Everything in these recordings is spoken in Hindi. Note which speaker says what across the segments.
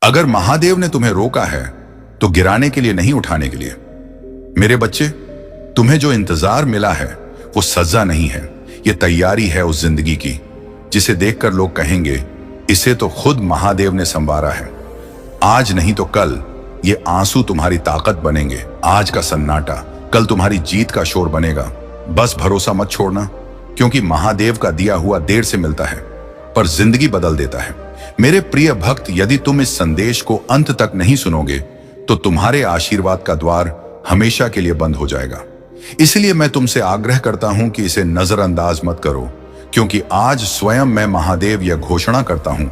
Speaker 1: अगर महादेव ने तुम्हें रोका है तो गिराने के लिए नहीं, उठाने के लिए। मेरे बच्चे, तुम्हें जो इंतजार मिला है वो सजा नहीं है, ये तैयारी है उस जिंदगी की जिसे देखकर लोग कहेंगे इसे तो खुद महादेव ने संवारा है। आज नहीं तो कल ये आंसू तुम्हारी ताकत बनेंगे। आज का सन्नाटा कल तुम्हारी जीत का शोर बनेगा। बस भरोसा मत छोड़ना, क्योंकि महादेव का दिया हुआ देर से मिलता है पर जिंदगी बदल देता है। मेरे प्रिय भक्त, यदि तुम इस संदेश को अंत तक नहीं सुनोगे तो तुम्हारे आशीर्वाद का द्वार हमेशा के लिए बंद हो जाएगा। इसलिए मैं तुमसे आग्रह करता हूं कि इसे नजरअंदाज मत करो, क्योंकि आज स्वयं मैं महादेव यह घोषणा करता हूं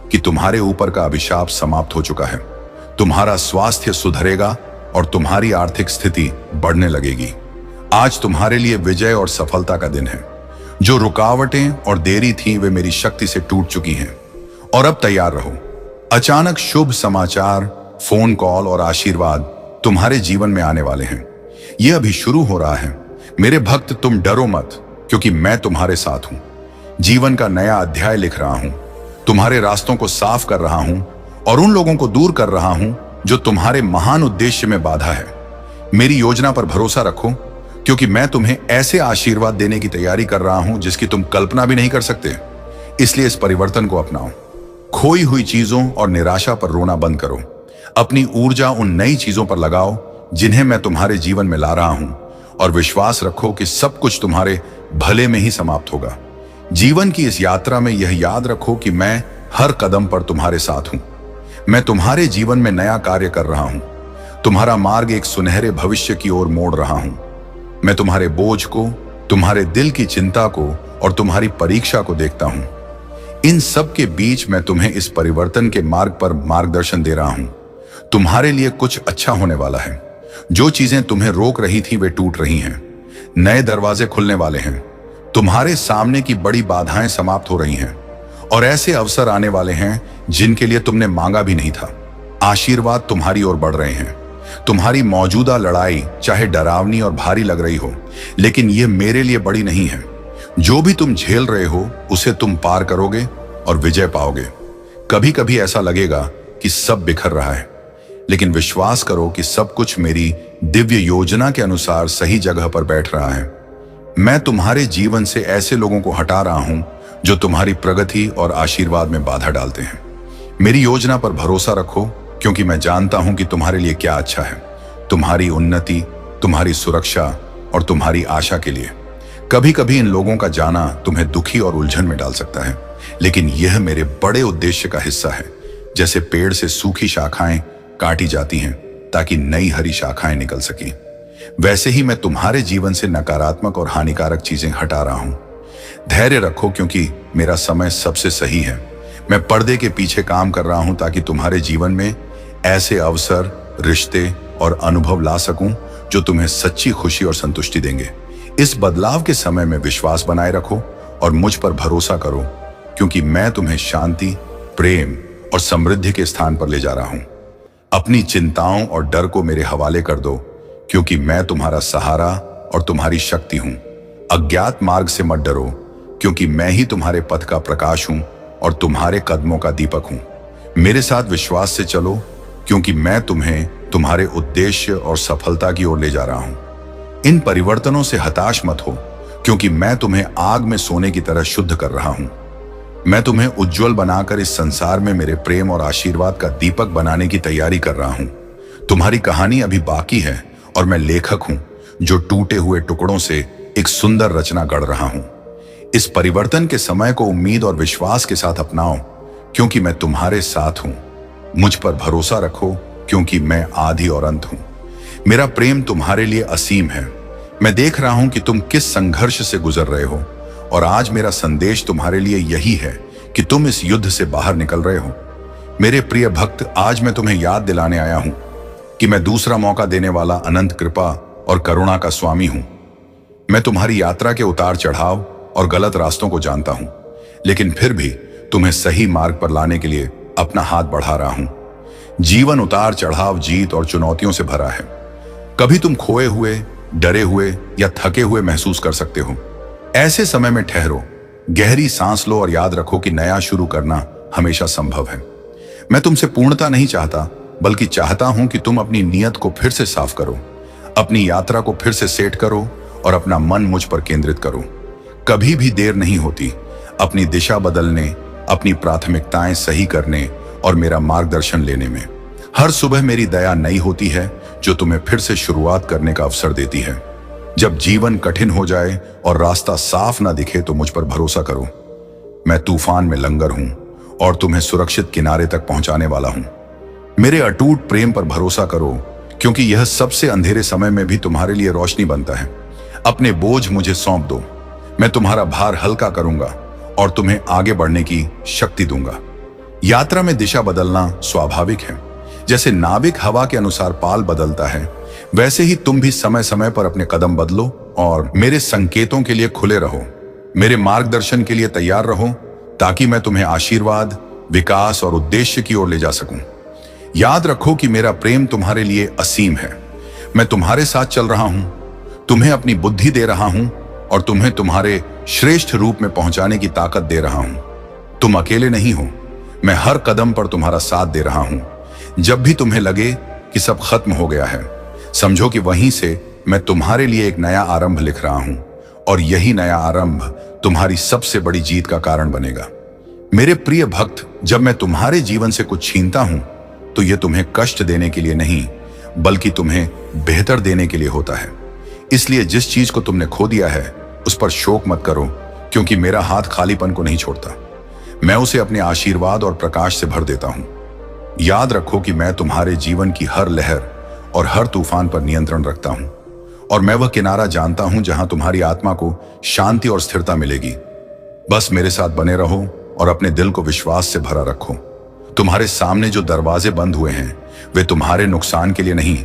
Speaker 1: कि तुम्हारे ऊपर का अभिशाप समाप्त हो चुका है। तुम्हारा स्वास्थ्य सुधरेगा और तुम्हारी आर्थिक स्थिति बढ़ने लगेगी। आज तुम्हारे लिए विजय और सफलता का दिन है। जो रुकावटें और देरी थी वे मेरी शक्ति से टूट चुकी हैं और अब तैयार रहो। अचानक शुभ समाचार, फोन कॉल और आशीर्वाद तुम्हारे जीवन में आने वाले हैं। यह अभी शुरू हो रहा है। मेरे भक्त, तुम डरो मत, क्योंकि मैं तुम्हारे साथ हूं। जीवन का नया अध्याय लिख रहा हूं, तुम्हारे रास्तों को साफ कर रहा हूं और उन लोगों को दूर कर रहा हूं जो तुम्हारे महान उद्देश्य में बाधा है। मेरी योजना पर भरोसा रखो, क्योंकि मैं तुम्हें ऐसे आशीर्वाद देने की तैयारी कर रहा हूं जिसकी तुम कल्पना भी नहीं कर सकते। इसलिए इस परिवर्तन को अपनाओ। खोई हुई चीजों और निराशा पर रोना बंद करो। अपनी ऊर्जा उन नई चीजों पर लगाओ जिन्हें मैं तुम्हारे जीवन में ला रहा हूं, और विश्वास रखो कि सब कुछ तुम्हारे भले में ही समाप्त होगा। जीवन की इस यात्रा में यह याद रखो कि मैं हर कदम पर तुम्हारे साथ हूं। मैं तुम्हारे जीवन में नया कार्य कर रहा हूं। तुम्हारा मार्ग एक सुनहरे भविष्य की ओर मोड़ रहा हूं। मैं तुम्हारे बोझ को, तुम्हारे दिल की चिंता को और तुम्हारी परीक्षा को देखता हूं। इन सब के बीच मैं तुम्हें इस परिवर्तन के मार्ग पर मार्गदर्शन दे रहा हूं। तुम्हारे लिए कुछ अच्छा होने वाला है। जो चीजें तुम्हें रोक रही थी वे टूट रही हैं। नए दरवाजे खुलने वाले हैं। तुम्हारे सामने की बड़ी बाधाएं समाप्त हो रही हैं और ऐसे अवसर आने वाले हैं जिनके लिए तुमने मांगा भी नहीं था। आशीर्वाद तुम्हारी ओर बढ़ रहे हैं। तुम्हारी मौजूदा लड़ाई चाहे डरावनी और भारी लग रही हो, लेकिन यह मेरे लिए बड़ी नहीं है। जो भी तुम झेल रहे हो उसे तुम पार करोगे और विजय पाओगे। कभी कभी ऐसा लगेगा कि सब बिखर रहा है, लेकिन विश्वास करो कि सब कुछ मेरी दिव्य योजना के अनुसार सही जगह पर बैठ रहा है। मैं तुम्हारे जीवन से ऐसे लोगों को हटा रहा हूं जो तुम्हारी प्रगति और आशीर्वाद में बाधा डालते हैं। मेरी योजना पर भरोसा रखो, क्योंकि मैं जानता हूं कि तुम्हारे लिए क्या अच्छा है, तुम्हारी उन्नति, तुम्हारी सुरक्षा और तुम्हारी आशा के लिए। कभी कभी इन लोगों का जाना तुम्हें दुखी और उलझन में डाल सकता है, लेकिन यह मेरे बड़े उद्देश्य का हिस्सा है। जैसे पेड़ से सूखी शाखाएं काटी जाती हैं ताकि नई हरी शाखाएं निकल सकें, वैसे ही मैं तुम्हारे जीवन से नकारात्मक और हानिकारक चीजें हटा रहा हूं। धैर्य रखो, क्योंकि मेरा समय सबसे सही है। मैं पर्दे के पीछे काम कर रहा हूं ताकि तुम्हारे जीवन में ऐसे अवसर, रिश्ते और अनुभव ला सकूं जो तुम्हें सच्ची खुशी और संतुष्टि देंगे। इस बदलाव के समय में विश्वास बनाए रखो और मुझ पर भरोसा करो, क्योंकि मैं तुम्हें शांति, प्रेम और समृद्धि के स्थान पर ले जा रहा हूं। अपनी चिंताओं और डर को मेरे हवाले कर दो, क्योंकि मैं तुम्हारा सहारा और तुम्हारी शक्ति हूं। अज्ञात मार्ग से मत डरो, क्योंकि मैं ही तुम्हारे पथ का प्रकाश हूं और तुम्हारे कदमों का दीपक हूं। मेरे साथ विश्वास से चलो, क्योंकि मैं तुम्हें तुम्हारे उद्देश्य और सफलता की ओर ले जा रहा हूं। इन परिवर्तनों से हताश मत हो, क्योंकि मैं तुम्हें आग में सोने की तरह शुद्ध कर रहा हूं। मैं तुम्हें उज्जवल बनाकर इस संसार में मेरे प्रेम और आशीर्वाद का दीपक बनाने की तैयारी कर रहा हूं। तुम्हारी कहानी अभी बाकी है और मैं लेखक हूं जो टूटे हुए टुकड़ों से एक सुंदर रचना गढ़ रहा हूं। इस परिवर्तन के समय को उम्मीद और विश्वास के साथ अपनाओ, क्योंकि मैं तुम्हारे साथ हूं। मुझ पर भरोसा रखो, क्योंकि मैं आदि और अंत हूं। मेरा प्रेम तुम्हारे लिए असीम है। मैं देख रहा हूं कि तुम किस संघर्ष से गुजर रहे हो, और आज मेरा संदेश तुम्हारे लिए यही है कि तुम इस युद्ध से बाहर निकल रहे हो। मेरे प्रिय भक्त, आज मैं तुम्हें याद दिलाने आया हूं कि मैं दूसरा मौका देने वाला अनंत कृपा और करुणा का स्वामी हूं। मैं तुम्हारी यात्रा के उतार चढ़ाव और गलत रास्तों को जानता हूं, लेकिन फिर भी तुम्हें सही मार्ग पर लाने के लिए अपना हाथ बढ़ा रहा हूं। जीवन उतार चढ़ाव, जीत और चुनौतियों से भरा है। कभी तुम खोए हुए, डरे हुए या थके हुए महसूस कर सकते हो। ऐसे समय में ठहरो, गहरी सांस लो और याद रखो कि नया शुरू करना हमेशा संभव है। मैं तुमसे पूर्णता नहीं चाहता, बल्कि चाहता हूं कि तुम अपनी नीयत को फिर से साफ करो, अपनी यात्रा को फिर से सेट करो और अपना मन मुझ पर केंद्रित करो। कभी भी देर नहीं होती अपनी दिशा बदलने, अपनी प्राथमिकताएं सही करने और मेरा मार्गदर्शन लेने में। हर सुबह मेरी दया नई होती है, जो तुम्हें फिर से शुरुआत करने का अवसर देती है। जब जीवन कठिन हो जाए और रास्ता साफ ना दिखे तो मुझ पर भरोसा करो। मैं तूफान में लंगर हूं और तुम्हें सुरक्षित किनारे तक पहुंचाने वाला हूं। मेरे अटूट प्रेम पर भरोसा करो, क्योंकि यह सबसे अंधेरे समय में भी तुम्हारे लिए रोशनी बनता है। अपने बोझ मुझे सौंप दो, मैं तुम्हारा भार हल्का करूंगा और तुम्हें आगे बढ़ने की शक्ति दूंगा। यात्रा में दिशा बदलना स्वाभाविक है। जैसे नाविक हवा के अनुसार पाल बदलता है, वैसे ही तुम भी समय समय पर अपने कदम बदलो और मेरे संकेतों के लिए खुले रहो। मेरे मार्गदर्शन के लिए तैयार रहो, ताकि मैं तुम्हें आशीर्वाद, विकास और उद्देश्य की ओर ले जा सकूं। याद रखो कि मेरा प्रेम तुम्हारे लिए असीम है। मैं तुम्हारे साथ चल रहा हूं, तुम्हें अपनी बुद्धि दे रहा हूं और तुम्हें तुम्हारे श्रेष्ठ रूप में पहुंचाने की ताकत दे रहा हूं। तुम अकेले नहीं हो, मैं हर कदम पर तुम्हारा साथ दे रहा हूं। जब भी तुम्हें लगे कि सब खत्म हो गया है, समझो कि वहीं से मैं तुम्हारे लिए एक नया आरंभ लिख रहा हूं और यही नया आरंभ तुम्हारी सबसे बड़ी जीत का कारण बनेगा। मेरे प्रिय भक्त, जब मैं तुम्हारे जीवन से कुछ छीनता हूं तो यह तुम्हें कष्ट देने के लिए नहीं, बल्कि तुम्हें बेहतर देने के लिए होता है। इसलिए जिस चीज को तुमने खो दिया है उस पर शोक मत करो, क्योंकि मेरा हाथ खालीपन को नहीं छोड़ता। मैं उसे अपने आशीर्वाद और प्रकाश से भर देता हूं। याद रखो कि मैं तुम्हारे जीवन की हर लहर और हर तूफान पर नियंत्रण रखता हूं और मैं वह किनारा जानता हूं जहां तुम्हारी आत्मा को शांति और स्थिरता मिलेगी। बस मेरे साथ बने रहो और अपने दिल को विश्वास से भरा रखो। तुम्हारे सामने जो दरवाजे बंद हुए हैं वे तुम्हारे नुकसान के लिए नहीं,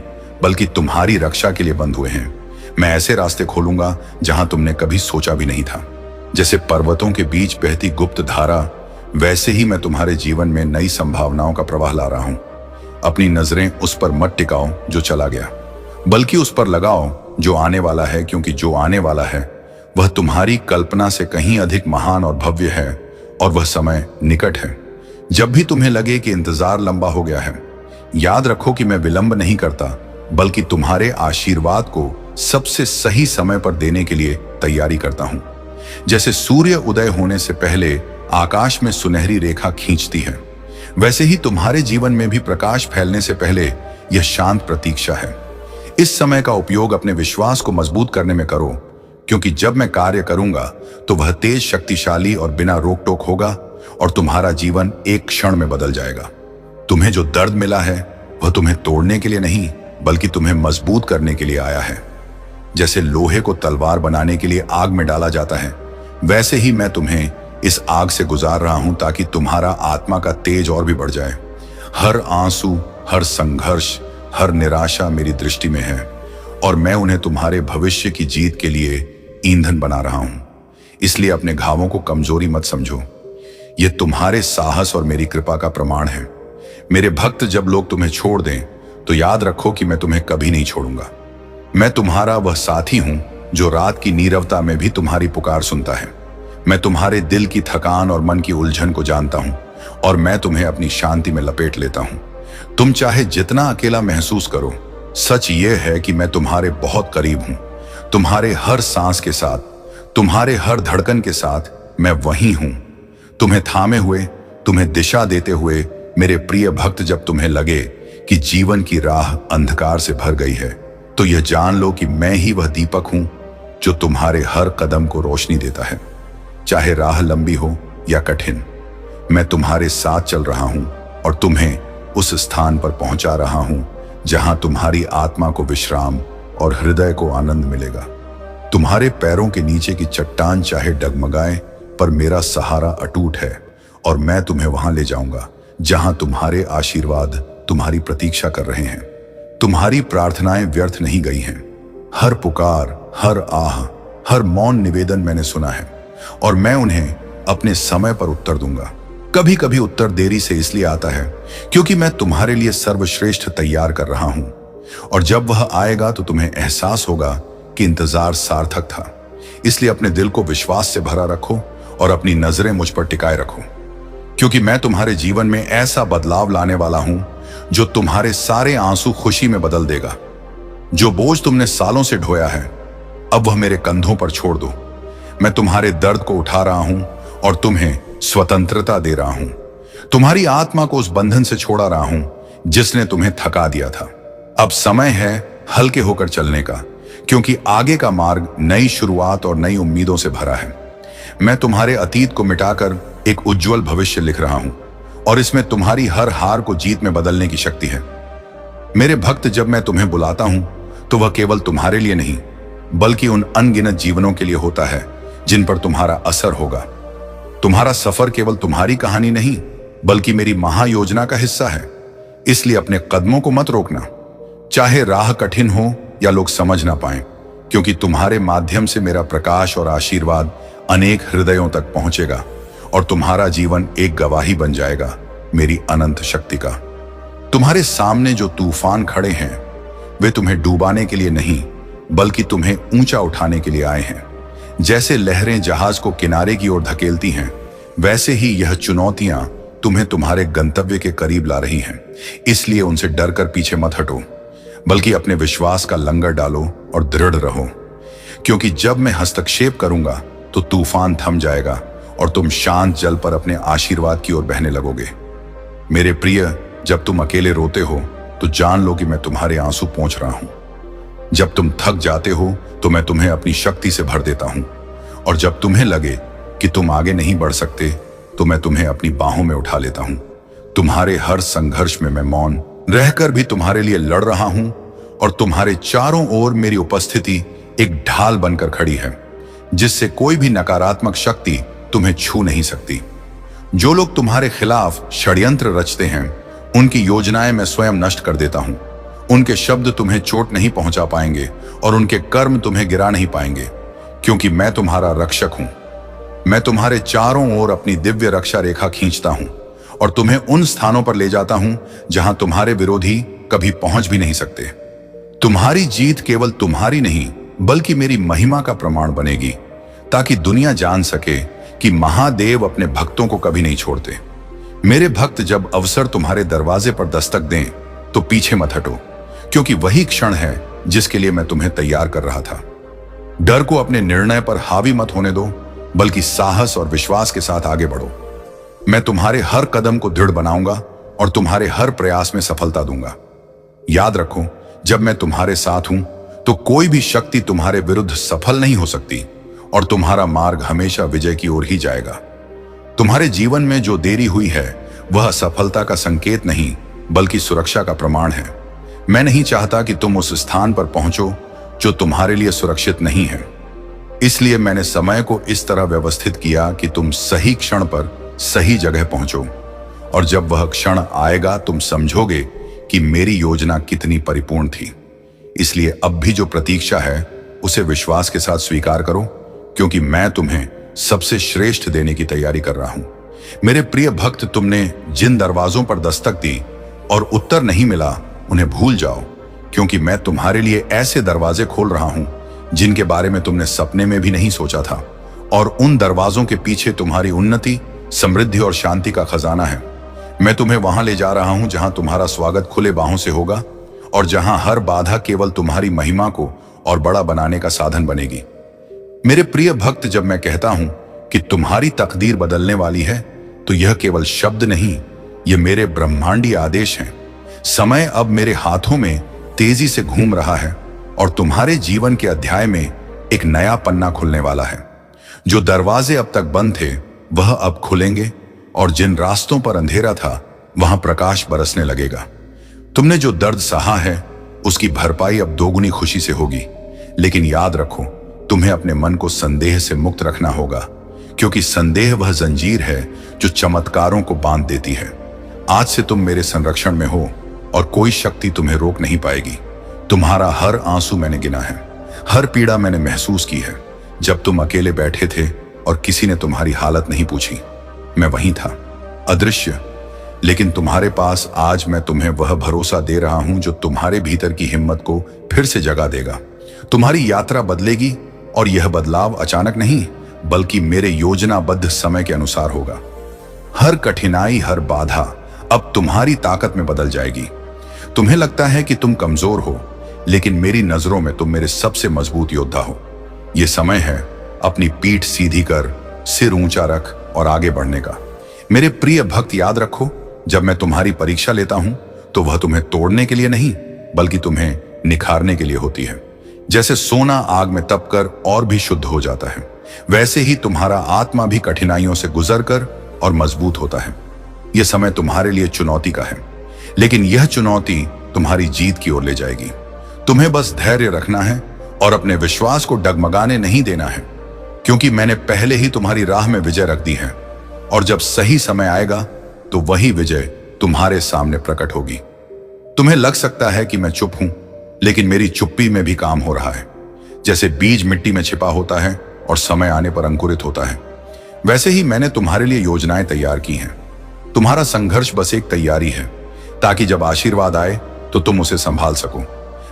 Speaker 1: बल्कि तुम्हारी रक्षा के लिए बंद हुए हैं। मैं ऐसे रास्ते खोलूंगा जहां तुमने कभी सोचा भी नहीं था। जैसे पर्वतों के बीच बहती गुप्त धारा, वैसे ही मैं तुम्हारे जीवन में नई संभावनाओं का प्रवाह ला रहा हूं। अपनी नजरें उस पर मत टिकाओ जो चला गया, बल्कि उस पर लगाओ जो आने वाला है, क्योंकि जो आने वाला है वह तुम्हारी कल्पना से कहीं अधिक महान और भव्य है और वह समय निकट है। जब भी तुम्हें लगे कि इंतजार लंबा हो गया है, याद रखो कि मैं विलंब नहीं करता, बल्कि तुम्हारे आशीर्वाद को सबसे सही समय पर देने के लिए तैयारी करता हूं। जैसे सूर्य उदय होने से पहले आकाश में सुनहरी रेखा खींचती है, वैसे ही तुम्हारे जीवन में भी प्रकाश फैलने से पहले यह शांत प्रतीक्षा है। इस समय का उपयोग अपने विश्वास को मजबूत करने में करो, क्योंकि जब मैं कार्य करूंगा तो वह तेज, शक्तिशाली और बिना रोक टोक होगा और तुम्हारा जीवन एक क्षण में बदल जाएगा। तुम्हें जो दर्द मिला है वह तुम्हें तोड़ने के लिए नहीं, बल्कि तुम्हें मजबूत करने के लिए आया है। जैसे लोहे को तलवार बनाने के लिए आग में डाला जाता है, वैसे ही मैं तुम्हें इस आग से गुजार रहा हूं, ताकि तुम्हारा आत्मा का तेज और भी बढ़ जाए। हर आंसू, हर संघर्ष, हर निराशा मेरी दृष्टि में है और मैं उन्हें तुम्हारे भविष्य की जीत के लिए ईंधन बना रहा हूं। इसलिए अपने घावों को कमजोरी मत समझो, यह तुम्हारे साहस और मेरी कृपा का प्रमाण है। मेरे भक्त, जब लोग तुम्हें छोड़ दें तो याद रखो कि मैं तुम्हें कभी नहीं छोड़ूंगा। मैं तुम्हारा वह साथी हूं जो रात की नीरवता में भी तुम्हारी पुकार सुनता है। मैं तुम्हारे दिल की थकान और मन की उलझन को जानता हूं और मैं तुम्हें अपनी शांति में लपेट लेता हूं। तुम चाहे जितना अकेला महसूस करो, सच यह है कि मैं तुम्हारे बहुत करीब हूं। तुम्हारे हर सांस के साथ, तुम्हारे हर धड़कन के साथ मैं वहीं हूं, तुम्हें थामे हुए, तुम्हें दिशा देते हुए। मेरे प्रिय भक्त, जब तुम्हें लगे कि जीवन की राह अंधकार से भर गई है, तो यह जान लो कि मैं ही वह दीपक हूं जो तुम्हारे हर कदम को रोशनी देता है। चाहे राह लंबी हो या कठिन, मैं तुम्हारे साथ चल रहा हूं और तुम्हें उस स्थान पर पहुंचा रहा हूं जहां तुम्हारी आत्मा को विश्राम और हृदय को आनंद मिलेगा। तुम्हारे पैरों के नीचे की चट्टान चाहे डगमगाए, पर मेरा सहारा अटूट है और मैं तुम्हें वहां ले जाऊंगा जहां तुम्हारे आशीर्वाद तुम्हारी प्रतीक्षा कर रहे हैं। तुम्हारी प्रार्थनाएं व्यर्थ नहीं गई हैं। हर पुकार, हर आह, हर मौन निवेदन मैंने सुना है और मैं उन्हें अपने समय पर उत्तर दूंगा। कभी कभी उत्तर देरी से इसलिए आता है क्योंकि मैं तुम्हारे लिए सर्वश्रेष्ठ तैयार कर रहा हूं, और जब वह आएगा तो तुम्हें एहसास होगा कि इंतजार सार्थक था। इसलिए अपने दिल को विश्वास से भरा रखो और अपनी नजरें मुझ पर टिकाए रखो। क्योंकि मैं तुम्हारे जीवन में ऐसा बदलाव लाने वाला हूं जो तुम्हारे सारे आंसू खुशी में बदल देगा। जो बोझ तुमने सालों से ढोया है, अब वह मेरे कंधों पर छोड़ दो। मैं तुम्हारे दर्द को उठा रहा हूं और तुम्हें स्वतंत्रता दे रहा हूं। तुम्हारी आत्मा को उस बंधन से छोड़ा रहा हूं जिसने तुम्हें थका दिया था। अब समय है हल्के होकर चलने का, क्योंकि आगे का मार्ग नई शुरुआत और नई उम्मीदों से भरा है। मैं तुम्हारे अतीत को मिटाकर एक उज्जवल भविष्य लिख रहा हूं और इसमें तुम्हारी हर हार को जीत में बदलने की शक्ति है। मेरे भक्त, जब मैं तुम्हें बुलाता हूं तो वह केवल तुम्हारे लिए नहीं, बल्कि उन अनगिनत जीवनों के लिए होता है जिन पर तुम्हारा असर होगा। तुम्हारा सफर केवल तुम्हारी कहानी नहीं, बल्कि मेरी महायोजना का हिस्सा है। इसलिए अपने कदमों को मत रोकना, चाहे राह कठिन हो या लोग समझ ना पाएं, क्योंकि तुम्हारे माध्यम से मेरा प्रकाश और आशीर्वाद अनेक हृदयों तक पहुंचेगा और तुम्हारा जीवन एक गवाही बन जाएगा मेरी अनंत शक्ति का। तुम्हारे सामने जो तूफान खड़े हैं, वे तुम्हें डूबाने के लिए नहीं, बल्कि तुम्हें ऊंचा उठाने के लिए आए हैं। जैसे लहरें जहाज को किनारे की ओर धकेलती हैं, वैसे ही यह चुनौतियां तुम्हें तुम्हारे गंतव्य के करीब ला रही हैं। इसलिए उनसे डरकर पीछे मत हटो, बल्कि अपने विश्वास का लंगर डालो और दृढ़ रहो, क्योंकि जब मैं हस्तक्षेप करूंगा तो तूफान थम जाएगा और तुम शांत जल पर अपने आशीर्वाद की ओर बहने लगोगे। मेरे प्रिय, जब तुम अकेले रोते हो तो जान लो कि मैं तुम्हारे आंसू पोंछ रहा हूं। जब तुम थक जाते हो तो मैं तुम्हें अपनी शक्ति से भर देता हूं, और जब तुम्हें लगे कि तुम आगे नहीं बढ़ सकते तो मैं तुम्हें अपनी बाहों में उठा लेता हूं। तुम्हारे हर संघर्ष में मैं मौन रहकर भी तुम्हारे लिए लड़ रहा हूं, और तुम्हारे चारों ओर मेरी उपस्थिति एक ढाल बनकर खड़ी है, जिससे कोई भी नकारात्मक शक्ति तुम्हें छू नहीं सकती। जो लोग तुम्हारे खिलाफ षड्यंत्र रचते हैं, उनकी योजनाएं मैं स्वयं नष्ट कर देता हूं। उनके शब्द तुम्हें चोट नहीं पहुंचा पाएंगे और उनके कर्म तुम्हें गिरा नहीं पाएंगे, क्योंकि मैं तुम्हारा रक्षक हूं। मैं तुम्हारे चारों ओर अपनी दिव्य रक्षा रेखा खींचता हूं और तुम्हें उन स्थानों पर ले जाता हूं जहां तुम्हारे विरोधी कभी पहुंच भी नहीं सकते। तुम्हारी जीत केवल तुम्हारी नहीं, बल्कि मेरी महिमा का प्रमाण बनेगी, ताकि दुनिया जान सके कि महादेव अपने भक्तों को कभी नहीं छोड़ते। मेरे भक्त, जब अवसर तुम्हारे दरवाजे पर दस्तक दें तो पीछे मत हटो, क्योंकि वही क्षण है जिसके लिए मैं तुम्हें तैयार कर रहा था। डर को अपने निर्णय पर हावी मत होने दो, बल्कि साहस और विश्वास के साथ आगे बढ़ो। मैं तुम्हारे हर कदम को दृढ़ बनाऊंगा और तुम्हारे हर प्रयास में सफलता दूंगा। याद रखो, जब मैं तुम्हारे साथ हूं तो कोई भी शक्ति तुम्हारे विरुद्ध सफल नहीं हो सकती, और तुम्हारा मार्ग हमेशा विजय की ओर ही जाएगा। तुम्हारे जीवन में जो देरी हुई है वह सफलता का संकेत नहीं, बल्कि सुरक्षा का प्रमाण है। मैं नहीं चाहता कि तुम उस स्थान पर पहुंचो जो तुम्हारे लिए सुरक्षित नहीं है। इसलिए मैंने समय को इस तरह व्यवस्थित किया कि तुम सही क्षण पर सही जगह पहुंचो, और जब वह क्षण आएगा तुम समझोगे कि मेरी योजना कितनी परिपूर्ण थी। इसलिए अब भी जो प्रतीक्षा है उसे विश्वास के साथ स्वीकार करो, क्योंकि मैं तुम्हें सबसे श्रेष्ठ देने की तैयारी कर रहा हूं। मेरे प्रिय भक्त, तुमने जिन दरवाजों पर दस्तक दी और उत्तर नहीं मिला, उन्हें भूल जाओ, क्योंकि मैं तुम्हारे लिए ऐसे दरवाजे खोल रहा हूं जिनके बारे में तुमने सपने में भी नहीं सोचा था, और उन दरवाजों के पीछे तुम्हारी उन्नति, समृद्धि और शांति का खजाना है। मैं तुम्हें वहां ले जा रहा हूं जहां तुम्हारा स्वागत खुले बाहों से होगा, और जहां हर बाधा केवल तुम्हारी महिमा को और बड़ा बनाने का साधन बनेगी। मेरे प्रिय भक्त, जब मैं कहता हूं कि तुम्हारी तकदीर बदलने वाली है, तो यह केवल शब्द नहीं, ये मेरे ब्रह्मांडीय आदेश हैं। समय अब मेरे हाथों में तेजी से घूम रहा है, और तुम्हारे जीवन के अध्याय में एक नया पन्ना खुलने वाला है। जो दरवाजे अब तक बंद थे वह अब खुलेंगे, और जिन रास्तों पर अंधेरा था वहां प्रकाश बरसने लगेगा। तुमने जो दर्द सहा है उसकी भरपाई अब दोगुनी खुशी से होगी। लेकिन याद रखो, तुम्हें अपने मन को संदेह से मुक्त रखना होगा, क्योंकि संदेह वह जंजीर है जो चमत्कारों को बांध देती है। आज से तुम मेरे संरक्षण में हो और कोई शक्ति तुम्हें रोक नहीं पाएगी। तुम्हारा हर आंसू मैंने गिना है, हर पीड़ा मैंने महसूस की है। जब तुम अकेले बैठे थे और किसी ने तुम्हारी हालत नहीं पूछी, मैं वहीं था, अदृश्य। लेकिन तुम्हारे पास आज मैं तुम्हें वह भरोसा दे रहा हूं जो तुम्हारे भीतर की हिम्मत को फिर से जगा देगा। तुम्हारी यात्रा बदलेगी, और यह बदलाव अचानक नहीं, बल्कि मेरे योजनाबद्ध समय के अनुसार होगा। हर कठिनाई, हर बाधा अब तुम्हारी ताकत में बदल जाएगी। तुम्हें लगता है कि तुम कमजोर हो, लेकिन मेरी नजरों में तुम मेरे सबसे मजबूत योद्धा हो। यह समय है अपनी पीठ सीधी कर, सिर ऊंचा रख और आगे बढ़ने का। मेरे प्रिय भक्त, याद रखो, जब मैं तुम्हारी परीक्षा लेता हूं तो वह तुम्हें तोड़ने के लिए नहीं, बल्कि तुम्हें निखारने के लिए होती है। जैसे सोना आग में तपकर और भी शुद्ध हो जाता है, वैसे ही तुम्हारा आत्मा भी कठिनाइयों से गुजरकर और मजबूत होता है। यह समय तुम्हारे लिए चुनौती का है, लेकिन यह चुनौती तुम्हारी जीत की ओर ले जाएगी। तुम्हें बस धैर्य रखना है और अपने विश्वास को डगमगाने नहीं देना है, क्योंकि मैंने पहले ही तुम्हारी राह में विजय रख दी है। और जब सही समय आएगा तो वही विजय तुम्हारे सामने प्रकट होगी। तुम्हें लग सकता है कि मैं चुप हूं, लेकिन मेरी चुप्पी में भी काम हो रहा है। जैसे बीज मिट्टी में छिपा होता है और समय आने पर अंकुरित होता है, वैसे ही मैंने तुम्हारे लिए योजनाएं तैयार की हैं। तुम्हारा संघर्ष बस एक तैयारी है, ताकि जब आशीर्वाद आए तो तुम उसे संभाल सको।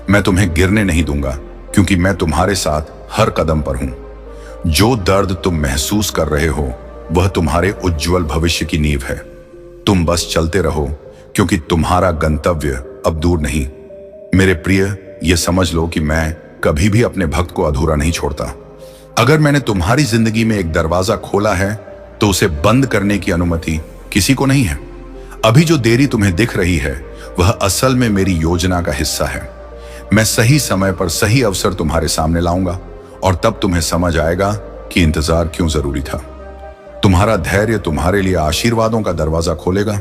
Speaker 1: मैं तुम्हें गिरने नहीं दूंगा, क्योंकि मैं तुम्हारे साथ हर कदम पर हूं। जो दर्द तुम महसूस कर रहे हो वह तुम्हारे उज्जवल भविष्य की नींव है। तुम बस चलते रहो, क्योंकि तुम्हारा गंतव्य अब दूर नहीं। मेरे प्रिय, यह समझ लो कि मैं कभी भी अपने भक्त को अधूरा नहीं छोड़ता। अगर मैंने तुम्हारी जिंदगी में एक दरवाजा खोला है तो उसे बंद करने की अनुमति किसी को नहीं है। अभी जो देरी तुम्हें दिख रही है वह असल में मेरी योजना का हिस्सा है। मैं सही समय पर सही अवसर तुम्हारे सामने लाऊंगा, और तब तुम्हें समझ आएगा कि इंतजार क्यों जरूरी था। तुम्हारा धैर्य तुम्हारे लिए आशीर्वादों का दरवाजा खोलेगा।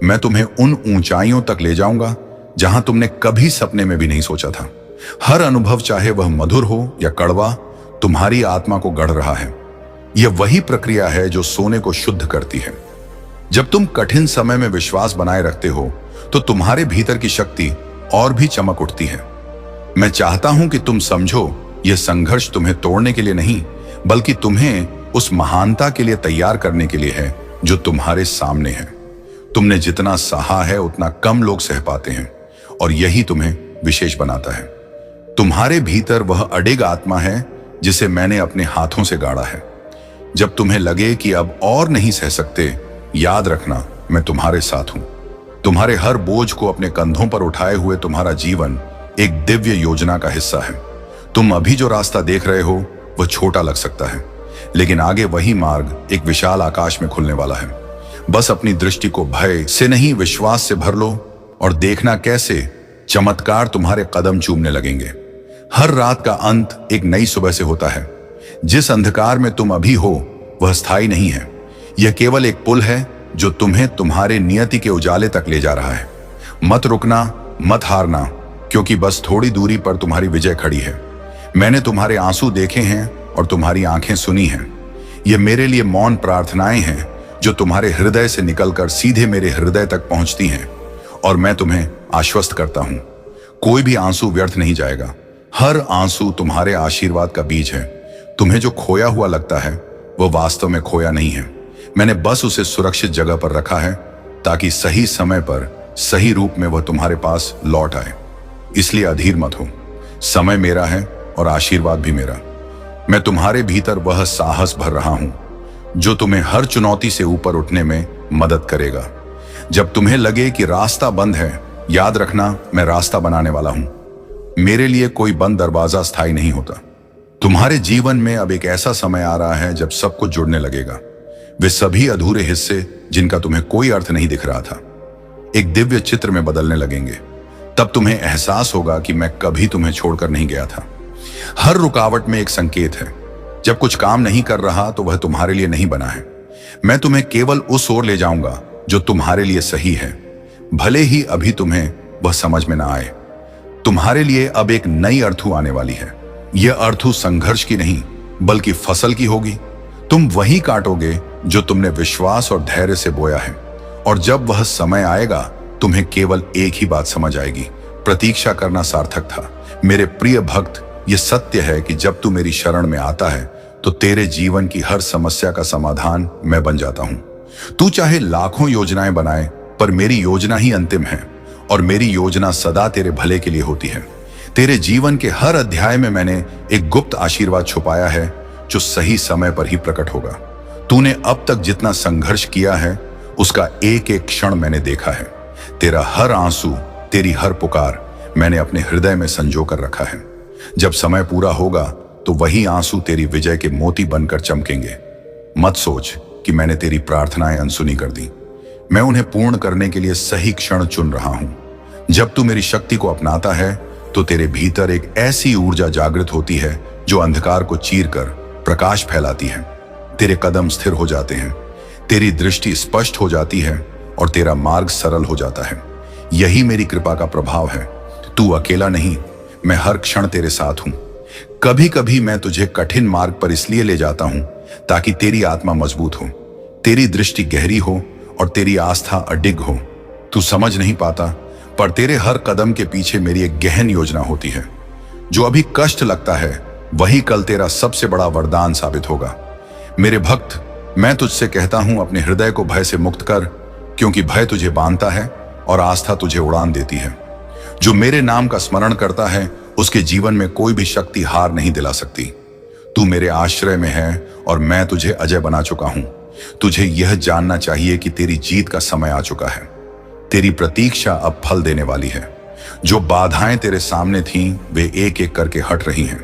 Speaker 1: मैं तुम्हें उन ऊंचाइयों तक ले जाऊंगा जहां तुमने कभी सपने में भी नहीं सोचा था। हर अनुभव, चाहे वह मधुर हो या कड़वा, तुम्हारी आत्मा को गढ़ रहा है। यह वही प्रक्रिया है जो सोने को शुद्ध करती है। जब तुम कठिन समय में विश्वास बनाए रखते हो तो तुम्हारे भीतर की शक्ति और भी चमक उठती है। मैं चाहता हूं कि तुम समझो, यह संघर्ष तुम्हें तोड़ने के लिए नहीं, बल्कि तुम्हें उस महानता के लिए तैयार करने के लिए है जो तुम्हारे सामने है। तुमने जितना सहा है उतना कम लोग सह पाते हैं, और यही तुम्हें विशेष बनाता है। तुम्हारे भीतर वह अडिग आत्मा है जिसे मैंने अपने हाथों से गाड़ा है। जब तुम्हें लगे कि अब और नहीं सह सकते, याद रखना, मैं तुम्हारे साथ हूं। तुम्हारे हर बोझ को अपने कंधों पर उठाए हुए तुम्हारा जीवन एक दिव्य योजना का हिस्सा है। तुम अभी जो रास्ता देख रहे हो वह छोटा लग सकता है, लेकिन आगे वही मार्ग एक विशाल आकाश में खुलने वाला है। बस अपनी दृष्टि को भय से नहीं, विश्वास से भर लो और देखना कैसे चमत्कार तुम्हारे कदम चूमने लगेंगे। हर रात का अंत एक नई सुबह से होता है। जिस अंधकार में तुम अभी हो वह स्थायी नहीं है। यह केवल एक पुल है जो तुम्हें तुम्हारे नियति के उजाले तक ले जा रहा है। मत रुकना, मत हारना, क्योंकि बस थोड़ी दूरी पर तुम्हारी विजय खड़ी है। मैंने तुम्हारे आंसू देखे हैं और तुम्हारी आंखें सुनी हैं। ये मेरे लिए मौन प्रार्थनाएं हैं जो तुम्हारे हृदय से निकलकर सीधे मेरे हृदय तक पहुंचती हैं, और मैं तुम्हें आश्वस्त करता हूं, कोई भी आंसू व्यर्थ नहीं जाएगा। हर आंसू तुम्हारे आशीर्वाद का बीज है। तुम्हें जो खोया हुआ लगता है वह वास्तव में खोया नहीं है। मैंने बस उसे सुरक्षित जगह पर रखा है, ताकि सही समय पर सही रूप में वह तुम्हारे पास लौट आए। इसलिए अधीर मत हो। समय मेरा है और आशीर्वाद भी मेरा। मैं तुम्हारे भीतर वह साहस भर रहा हूं जो तुम्हें हर चुनौती से ऊपर उठने में मदद करेगा। जब तुम्हें लगे कि रास्ता बंद है, याद रखना, मैं रास्ता बनाने वाला हूं। मेरे लिए कोई बंद दरवाजा स्थायी नहीं होता। तुम्हारे जीवन में अब एक ऐसा समय आ रहा है जब सब कुछ जुड़ने लगेगा। वे सभी अधूरे हिस्से जिनका तुम्हें कोई अर्थ नहीं दिख रहा था, एक दिव्य चित्र में बदलने लगेंगे। तब तुम्हें एहसास होगा कि मैं कभी तुम्हें छोड़कर नहीं गया था। हर रुकावट में एक संकेत है। जब कुछ काम नहीं कर रहा तो वह तुम्हारे लिए नहीं बना है। मैं तुम्हें केवल उस ओर ले जाऊंगा जो तुम्हारे लिए सही है, भले ही अभी तुम्हें वह समझ में ना आए। तुम्हारे लिए अब एक नई अर्थू आने वाली है। यह अर्थू संघर्ष की नहीं, बल्कि फसल की होगी। तुम वही काटोगे जो तुमने विश्वास और धैर्य से बोया है, और जब वह समय आएगा तुम्हें केवल एक ही बात समझ आएगी, प्रतीक्षा करना सार्थक था। मेरे प्रिय भक्त, यह सत्य है कि जब तू मेरी शरण में आता है तो तेरे जीवन की हर समस्या का समाधान मैं बन जाता हूं। तू चाहे लाखों योजनाएं बनाए, पर मेरी योजना ही अंतिम है, और मेरी योजना सदा तेरे भले के लिए होती है। तेरे जीवन के हर अध्याय में मैंने एक गुप्त आशीर्वाद छुपाया है जो सही समय पर ही प्रकट होगा। तूने अब तक जितना संघर्ष किया है उसका एक एक क्षण मैंने देखा है। तेरा हर आंसू, तेरी हर पुकार मैंने अपने हृदय में संजो कर रखा है। जब समय पूरा होगा तो वही आंसू तेरी विजय के मोती बनकर चमकेंगे। मत सोच कि मैंने तेरी प्रार्थनाएं अनसुनी कर दी। मैं उन्हें पूर्ण करने के लिए सही क्षण चुन रहा हूं। जब तू मेरी शक्ति को अपनाता है तो तेरे भीतर एक ऐसी ऊर्जा जागृत होती है जो अंधकार को चीरकर प्रकाश फैलाती है। तेरे कदम स्थिर हो जाते हैं, तेरी दृष्टि स्पष्ट हो जाती है और तेरा मार्ग सरल हो जाता है। यही मेरी कृपा का प्रभाव है। तू अकेला नहीं, मैं हर क्षण तेरे साथ हूं। कभी कभी मैं तुझे कठिन मार्ग पर इसलिए ले जाता हूं ताकि तेरी आत्मा मजबूत हो, तेरी दृष्टि गहरी हो और तेरी आस्था अडिग हो। तू समझ नहीं पाता, पर तेरे हर कदम के पीछे मेरी एक गहन योजना होती है। जो अभी कष्ट लगता है वही कल तेरा सबसे बड़ा वरदान साबित होगा। मेरे भक्त, मैं तुझसे कहता हूं, अपने हृदय को भय से मुक्त कर, क्योंकि भय तुझे बांधता है और आस्था तुझे उड़ान देती है। जो मेरे नाम का स्मरण करता है उसके जीवन में कोई भी शक्ति हार नहीं दिला सकती। तू मेरे आश्रय में है और मैं तुझे अजय बना चुका हूं। तुझे यह जानना चाहिए कि तेरी जीत का समय आ चुका है। तेरी प्रतीक्षा अब फल देने वाली है। जो बाधाएं तेरे सामने थीं, वे एक एक करके हट रही हैं।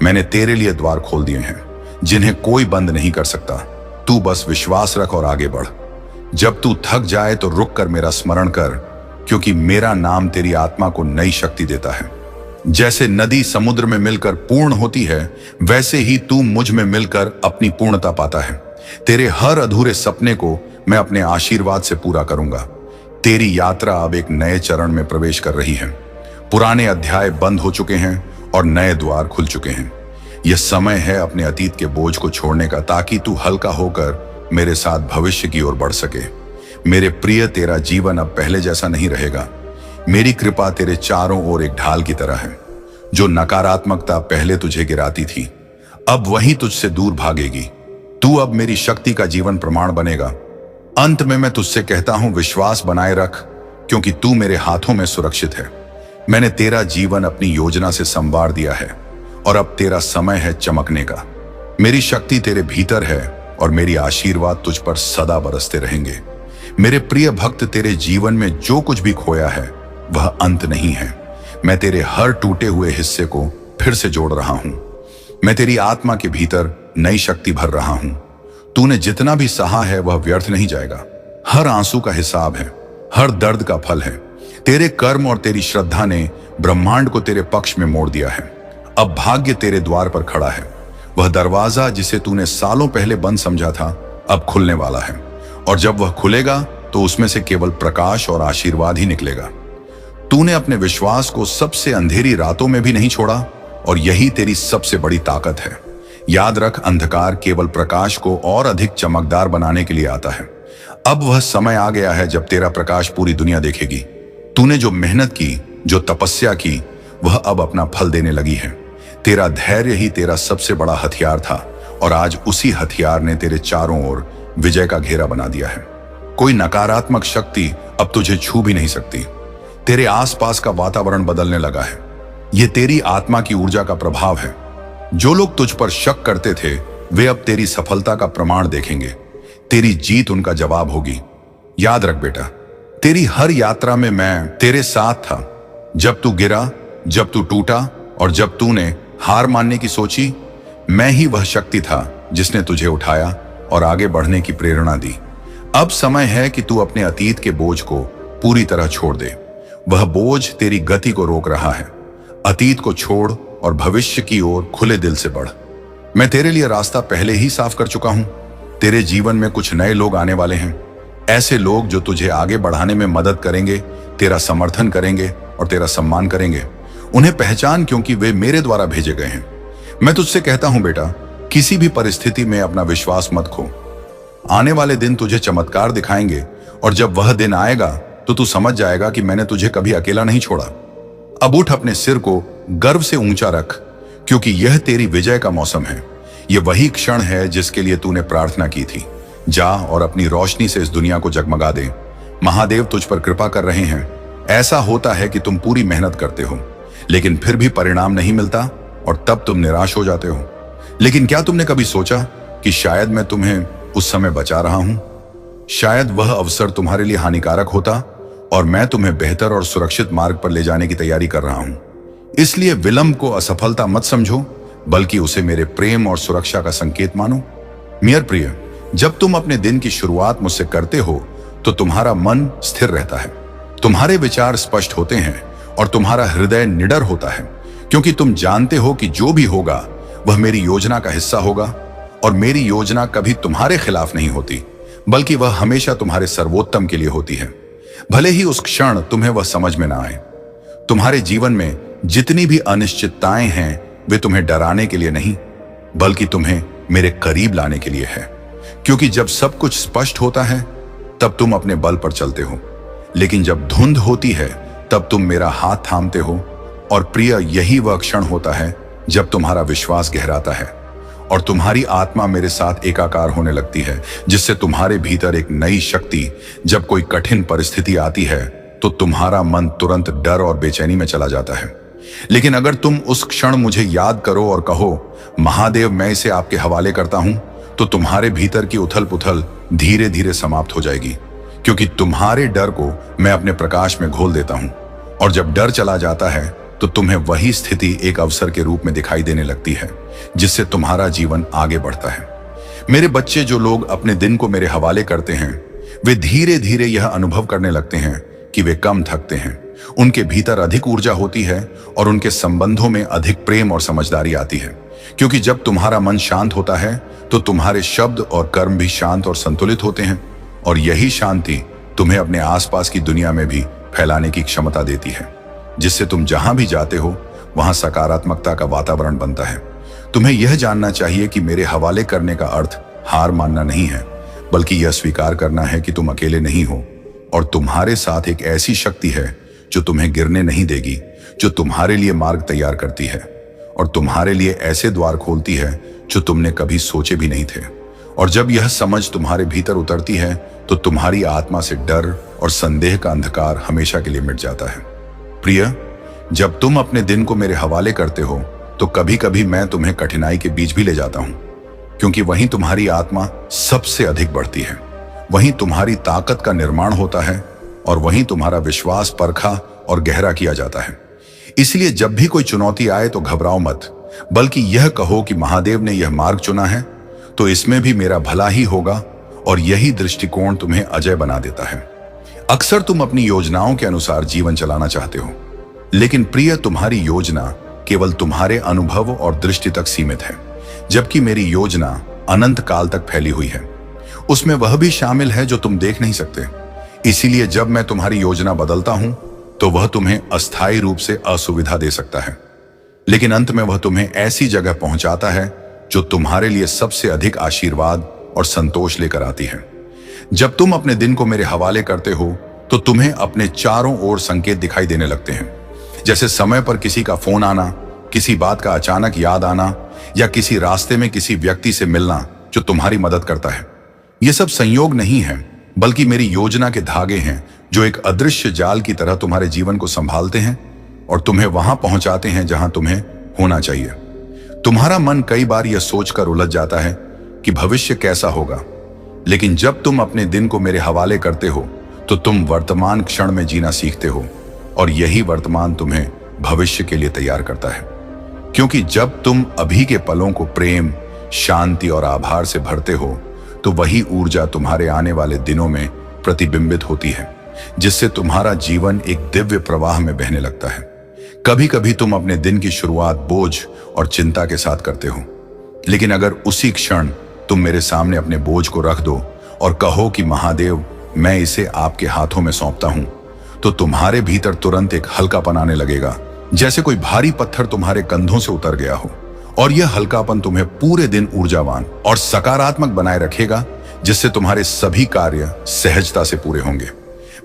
Speaker 1: मैंने तेरे लिए द्वार खोल दिए हैं जिन्हें कोई बंद नहीं कर सकता। तू बस विश्वास रख और आगे बढ़। जब तू थक जाए तो रुक कर मेरा स्मरण कर, क्योंकि मेरा नाम तेरी आत्मा को नई शक्ति देता है। जैसे नदी समुद्र में मिलकर पूर्ण होती है, वैसे ही तू मुझ में मिलकर अपनी पूर्णता पाता है। तेरे हर अधूरे सपने को मैं अपने आशीर्वाद से पूरा करूंगा। तेरी यात्रा अब एक नए चरण में प्रवेश कर रही है। पुराने अध्याय बंद हो चुके हैं और नए द्वार खुल चुके हैं। यह समय है अपने अतीत के बोझ को छोड़ने का, ताकि तू हल्का होकर मेरे साथ भविष्य की ओर बढ़ सके। मेरे प्रिय, तेरा जीवन अब पहले जैसा नहीं रहेगा। मेरी कृपा तेरे चारों ओर एक ढाल की तरह है। जो नकारात्मकता पहले तुझे गिराती थी, अब वही तुझसे दूर भागेगी। तू अब मेरी शक्ति का जीवन प्रमाण बनेगा। अंत में मैं तुझसे कहता हूं, विश्वास बनाए रख, क्योंकि तू मेरे हाथों में सुरक्षित है। मैंने तेरा जीवन अपनी योजना से संवार दिया है और अब तेरा समय है चमकने का। मेरी शक्ति तेरे भीतर है और मेरी आशीर्वाद तुझ पर सदा बरसते रहेंगे। मेरे प्रिय भक्त, तेरे जीवन में जो कुछ भी खोया है वह अंत नहीं है। मैं तेरे हर टूटे हुए हिस्से को फिर से जोड़ रहा हूं। मैं तेरी आत्मा के भीतर नई शक्ति भर रहा हूं। तूने जितना भी सहा है वह व्यर्थ नहीं जाएगा। हर आंसू का हिसाब है, हर दर्द का फल है। तेरे कर्म और तेरी श्रद्धा ने ब्रह्मांड को तेरे पक्ष में मोड़ दिया है। अब भाग्य तेरे द्वार पर खड़ा है। वह दरवाजा जिसे तूने सालों पहले बंद समझा था, अब खुलने वाला है। और जब वह खुलेगा तो उसमें से केवल प्रकाश और आशीर्वाद ही निकलेगा। तूने अपने विश्वास को सबसे अंधेरी रातों में भी नहीं छोड़ा, और यही तेरी सबसे बड़ी ताकत है। याद रख, अंधकार केवल प्रकाश को और अधिक चमकदार बनाने के लिए आता है। अब वह समय आ गया है जब तेरा प्रकाश पूरी दुनिया देखेगी। तूने जो मेहनत की, जो तपस्या की, वह अब अपना फल देने लगी है। तेरा धैर्य ही तेरा सबसे बड़ा हथियार था, और आज उसी हथियार ने तेरे चारों ओर विजय का घेरा बना दिया है। कोई नकारात्मक शक्ति अब तुझे छू भी नहीं सकती। तेरे आसपास का वातावरण बदलने लगा है। यह तेरी आत्मा की ऊर्जा का प्रभाव है। जो लोग तुझ पर शक करते थे, वे अब तेरी सफलता का प्रमाण देखेंगे। तेरी जीत उनका जवाब होगी। याद रख बेटा, तेरी हर यात्रा में मैं तेरे साथ था। जब तू गिरा, जब तू टूटा और जब तूने हार मानने की सोची, मैं ही वह शक्ति था जिसने तुझे उठाया और आगे बढ़ने की प्रेरणा दी। अब समय है कि तू अपने अतीत के बोझ को पूरी तरह छोड़ दे। वह बोझ तेरी गति को रोक रहा है। अतीत को छोड़ और भविष्य की ओर खुले दिल से बढ़। मैं तेरे लिए रास्ता पहले ही साफ कर चुका हूं। तेरे जीवन में कुछ नए लोग आने वाले हैं। ऐसे लोग जो तुझे आगे बढ़ाने में मदद करेंगे, तेरा समर्थन करेंगे और तेरा सम्मान करेंगे। उन्हें पहचान, क्योंकि वे मेरे द्वारा भेजे गए हैं। मैं तुझसे कहता हूं बेटा, किसी भी परिस्थिति में अपना विश्वास मत खो। आने वाले दिन तुझे चमत्कार दिखाएंगे, और जब वह दिन आएगा तो तू समझ जाएगा कि मैंने तुझे कभी अकेला नहीं छोड़ा। अब उठ, अपने सिर को गर्व से ऊंचा रख, क्योंकि यह तेरी विजय का मौसम है। यह वही क्षण है जिसके लिए तूने प्रार्थना की थी। जा और अपनी रोशनी से इस दुनिया को जगमगा दे। महादेव तुझ पर कृपा कर रहे हैं। ऐसा होता है कि तुम पूरी मेहनत करते हो, लेकिन फिर भी परिणाम नहीं मिलता, और तब तुम निराश हो जाते हो। लेकिन क्या तुमने कभी सोचा कि शायद मैं तुम्हें उस समय बचा रहा हूं? शायद वह अवसर तुम्हारे लिए हानिकारक होता और मैं तुम्हें बेहतर और सुरक्षित मार्ग पर ले जाने की तैयारी कर रहा हूं। इसलिए विलंब को असफलता मत समझो, बल्कि उसे मेरे प्रेम और सुरक्षा का संकेत मानो। मेरे प्रिय, जब तुम अपने दिन की शुरुआत मुझसे करते हो तो तुम्हारा मन स्थिर रहता है, तुम्हारे विचार स्पष्ट होते हैं और तुम्हारा हृदय निडर होता है, क्योंकि तुम जानते हो कि जो भी होगा वह मेरी योजना का हिस्सा होगा और मेरी योजना कभी तुम्हारे खिलाफ नहीं होती, बल्कि वह हमेशा तुम्हारे सर्वोत्तम के लिए होती है। भले ही उस क्षण तुम्हें वह समझ में ना आए। तुम्हारे जीवन में जितनी भी अनिश्चितताएं हैं वे तुम्हें डराने के लिए नहीं, बल्कि तुम्हें मेरे करीब लाने के लिए है। क्योंकि जब सब कुछ स्पष्ट होता है तब तुम अपने बल पर चलते हो, लेकिन जब धुंध होती है तब तुम मेरा हाथ थामते हो। और प्रिय, यही वह क्षण होता है जब तुम्हारा विश्वास गहराता है और तुम्हारी आत्मा मेरे साथ एकाकार होने लगती है, जिससे तुम्हारे भीतर एक नई शक्ति, जब कोई कठिन परिस्थिति आती है तो तुम्हारा मन तुरंत डर और बेचैनी में चला जाता है। लेकिन अगर तुम उस क्षण मुझे याद करो और कहो, महादेव मैं इसे आपके हवाले करता हूं, तो तुम्हारे भीतर की उथल पुथल धीरे धीरे समाप्त हो जाएगी, क्योंकि तुम्हारे डर को मैं अपने प्रकाश में घोल देता हूं। और जब डर चला जाता है तो तुम्हें वही स्थिति एक अवसर के रूप में दिखाई देने लगती है, जिससे तुम्हारा जीवन आगे बढ़ता है। मेरे बच्चे, जो लोग अपने दिन को मेरे हवाले करते हैं वे धीरे धीरे यह अनुभव करने लगते हैं कि वे कम थकते हैं, उनके भीतर अधिक ऊर्जा होती है और उनके संबंधों में अधिक प्रेम और समझदारी आती है। क्योंकि जब तुम्हारा मन शांत होता है तो तुम्हारे शब्द और कर्म भी शांत और संतुलित होते हैं, और यही शांति तुम्हें अपने आसपास की दुनिया में भी फैलाने की क्षमता देती है, जिससे तुम जहां भी जाते हो वहां सकारात्मकता का वातावरण बनता है। तुम्हें यह जानना चाहिए कि मेरे हवाले करने का अर्थ हार मानना नहीं है, बल्कि यह स्वीकार करना है कि तुम अकेले नहीं हो और तुम्हारे साथ एक ऐसी शक्ति है जो तुम्हें गिरने नहीं देगी, जो तुम्हारे लिए मार्ग तैयार करती है और तुम्हारे लिए ऐसे द्वार खोलती है जो तुमने कभी सोचे भी नहीं थे। और जब यह समझ तुम्हारे भीतर उतरती है तो तुम्हारी आत्मा से डर और संदेह का अंधकार हमेशा के लिए मिट जाता है। प्रिय, जब तुम अपने दिन को मेरे हवाले करते हो तो कभी कभी मैं तुम्हें कठिनाई के बीच भी ले जाता हूं, क्योंकि वहीं तुम्हारी आत्मा सबसे अधिक बढ़ती है, वहीं तुम्हारी ताकत का निर्माण होता है और वहीं तुम्हारा विश्वास परखा और गहरा किया जाता है। इसलिए जब भी कोई चुनौती आए तो घबराओ मत, बल्कि यह कहो कि महादेव ने यह मार्ग चुना है तो इसमें भी मेरा भला ही होगा, और यही दृष्टिकोण तुम्हें अजय बना देता है। अक्सर तुम अपनी योजनाओं के अनुसार जीवन चलाना चाहते हो, लेकिन प्रिय, तुम्हारी योजना केवल तुम्हारे अनुभव और दृष्टि तक सीमित है, जबकि मेरी योजना अनंत काल तक फैली हुई है। उसमें वह भी शामिल है जो तुम देख नहीं सकते। इसीलिए जब मैं तुम्हारी योजना बदलता हूं तो वह तुम्हें अस्थायी रूप से असुविधा दे सकता है, लेकिन अंत में वह तुम्हें ऐसी जगह पहुंचाता है जो तुम्हारे लिए सबसे अधिक आशीर्वाद और संतोष लेकर आती है। जब तुम अपने दिन को मेरे हवाले करते हो तो तुम्हें अपने चारों ओर संकेत दिखाई देने लगते हैं, जैसे समय पर किसी का फोन आना, किसी बात का अचानक याद आना, या किसी रास्ते में किसी व्यक्ति से मिलना जो तुम्हारी मदद करता है। ये सब संयोग नहीं है, बल्कि मेरी योजना के धागे हैं जो एक अदृश्य जाल की तरह तुम्हारे जीवन को संभालते हैं और तुम्हें वहां पहुंचाते हैं जहां तुम्हें होना चाहिए। तुम्हारा मन कई बार यह सोचकर उलझ जाता है कि भविष्य कैसा होगा, लेकिन जब तुम अपने दिन को मेरे हवाले करते हो तो तुम वर्तमान क्षण में जीना सीखते हो, और यही वर्तमान तुम्हें भविष्य के लिए तैयार करता है। क्योंकि जब तुम अभी के पलों को प्रेम, शांति और आभार से भरते हो तो वही ऊर्जा तुम्हारे आने वाले दिनों में प्रतिबिंबित होती है, जिससे तुम्हारा जीवन एक दिव्य प्रवाह में बहने लगता है। कभी कभी तुम अपने दिन की शुरुआत बोझ और चिंता के साथ करते हो, लेकिन अगर उसी क्षण तुम मेरे सामने अपने बोझ को रख दो और कहो कि महादेव मैं इसे आपके हाथों में सौंपता हूं, तो तुम्हारे भीतर तुरंत एक हल्कापन आने लगेगा, जैसे कोई भारी पत्थर तुम्हारे कंधों से उतर गया हो। और यह हल्कापन तुम्हें पूरे दिन ऊर्जावान और सकारात्मक बनाए रखेगा, जिससे तुम्हारे सभी कार्य सहजता से पूरे होंगे।